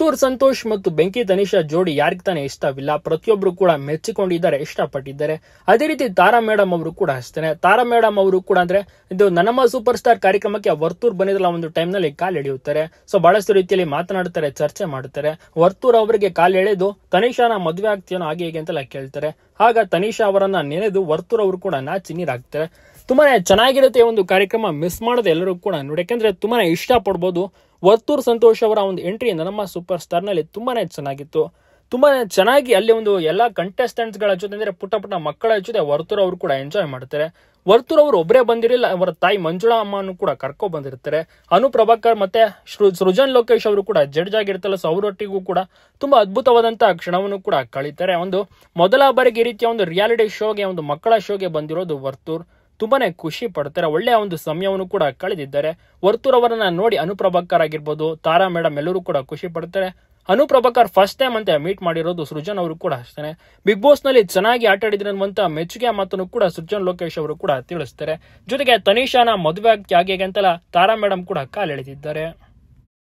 ವರ್ತೂರ್ ಸಂತೋಷ್ ಮತ್ತು ಬೆಂಕಿ ತನಿಷಾ ಜೋಡಿ ಯಾರಿಗ್ ತಾನೇ ಇಷ್ಟವಿಲ್ಲ, ಪ್ರತಿಯೊಬ್ರು ಕೂಡ ಮೆಚ್ಚಿಕೊಂಡಿದ್ದಾರೆ, ಇಷ್ಟಪಟ್ಟಿದ್ದಾರೆ. ಅದೇ ರೀತಿ ತಾರಾ ಮೇಡಮ್ ಅವರು ಕೂಡ ಅಷ್ಟೇ. ತಾರಾ ಮೇಡಮ್ ಅವರು ಕೂಡ ಅಂದ್ರೆ ಇದು ನನ್ನಮ್ಮ ಸೂಪರ್ ಸ್ಟಾರ್ ಕಾರ್ಯಕ್ರಮಕ್ಕೆ ವರ್ತೂರ್ ಬಂದಿದ್ರಲ್ಲ ಒಂದು ಟೈಮ್ ನಲ್ಲಿ ಕಾಲ್ ಎಳೆಯುತ್ತಾರೆ. ಸೊ ಬಹಳಷ್ಟು ರೀತಿಯಲ್ಲಿ ಮಾತನಾಡ್ತಾರೆ, ಚರ್ಚೆ ಮಾಡ್ತಾರೆ. ವರ್ತೂರ್ ಅವರಿಗೆ ಕಾಲ್ ಎಳೆದು ತನಿಷಾನ ಮದುವೆ ಆಗ್ತೀಯನೋ ಹಾಗೆ ಹೀಗೆ ಅಂತೆಲ್ಲ ಕೇಳ್ತಾರೆ. ಆಗ ತನಿಷಾ ಅವರನ್ನ ನೆನೆದು ವರ್ತೂರ್ ಅವರು ಕೂಡ ನಾಚಿ ನೀರಾಗ್ತಾರೆ. ತುಂಬಾನೇ ಚೆನ್ನಾಗಿರುತ್ತೆ ಒಂದು ಕಾರ್ಯಕ್ರಮ, ಮಿಸ್ ಮಾಡದೆ ಎಲ್ಲರೂ ಕೂಡ ನೋಡಿ, ಯಾಕಂದ್ರೆ ತುಂಬಾನೇ ಇಷ್ಟ ಪಡ್ಬೋದು. ವರ್ತೂರ್ ಸಂತೋಷ್ ಅವರ ಒಂದು ಎಂಟ್ರಿ ನನ್ನಮ್ಮ ಸೂಪರ್ ಸ್ಟಾರ್ ನಲ್ಲಿ ತುಂಬಾನೇ ಚೆನ್ನಾಗಿತ್ತು. ತುಂಬಾನೇ ಚೆನ್ನಾಗಿ ಅಲ್ಲಿ ಒಂದು ಎಲ್ಲಾ ಕಂಟೆಸ್ಟೆಂಟ್ಸ್ ಗಳ ಜೊತೆ ಅಂದ್ರೆ ಪುಟ್ಟ ಪುಟ್ಟ ಮಕ್ಕಳ ಜೊತೆ ವರ್ತೂರ್ ಅವರು ಕೂಡ ಎಂಜಾಯ್ ಮಾಡ್ತಾರೆ. ವರ್ತೂರ್ ಅವರು ಒಬ್ಬರೇ ಬಂದಿರಲಿಲ್ಲ, ಅವರ ತಾಯಿ ಮಂಜುಳಾ ಅಮ್ಮನ್ನು ಕೂಡ ಕರ್ಕೊ ಬಂದಿರ್ತಾರೆ. ಅನು ಪ್ರಭಾಕರ್ ಮತ್ತೆ ಸೃಜನ್ ಲೋಕೇಶ್ ಅವರು ಕೂಡ ಜಡ್ಜ್ ಆಗಿರ್ತಾರೆ. ಸೊ ಅವರೊಟ್ಟಿಗೂ ಕೂಡ ತುಂಬಾ ಅದ್ಭುತವಾದಂತಹ ಕ್ಷಣವನ್ನು ಕೂಡ ಕಳೀತಾರೆ. ಒಂದು ಮೊದಲ ಬಾರಿಗೆ ಈ ರೀತಿಯ ಒಂದು ರಿಯಾಲಿಟಿ ಶೋಗೆ, ಒಂದು ಮಕ್ಕಳ ಶೋಗೆ ಬಂದಿರೋದು ವರ್ತೂರ್. ತುಂಬಾನೇ ಖುಷಿ ಪಡ್ತಾರೆ, ಒಳ್ಳೆಯ ಒಂದು ಸಮಯವನ್ನು ಕೂಡ ಕಳೆದಿದ್ದಾರೆ. ವರ್ತೂರ್ ಅವರನ್ನ ನೋಡಿ ಅನು ಪ್ರಭಾಕರ್ ಆಗಿರ್ಬೋದು, ತಾರಾ ಮೇಡಮ್ ಎಲ್ಲರೂ ಕೂಡ ಖುಷಿ ಪಡ್ತಾರೆ. ಅನು ಪ್ರಭಾಕರ್ ಫಸ್ಟ್ ಟೈಮ್ ಅಂತ ಮೀಟ್ ಮಾಡಿರೋದು ಸೃಜನ್ ಅವರು ಕೂಡ ಅಷ್ಟೇ. ಬಿಗ್ ಬಾಸ್ ನಲ್ಲಿ ಚೆನ್ನಾಗಿ ಆಟ ಆಡಿದ್ರೆ ಅನ್ನುವಂತ ಮೆಚ್ಚುಗೆ ಮಾತನ್ನು ಕೂಡ ಸೃಜನ್ ಲೋಕೇಶ್ ಅವರು ಕೂಡ ತಿಳಿಸ್ತಾರೆ. ಜೊತೆಗೆ ತನಿಷಾನ ಮದುವೆ ಹಾಗೆ ಅಂತೆಲ್ಲ ತಾರಾ ಮೇಡಮ್ ಕೂಡ ಕಾಲೆಳೆದಿದ್ದಾರೆ.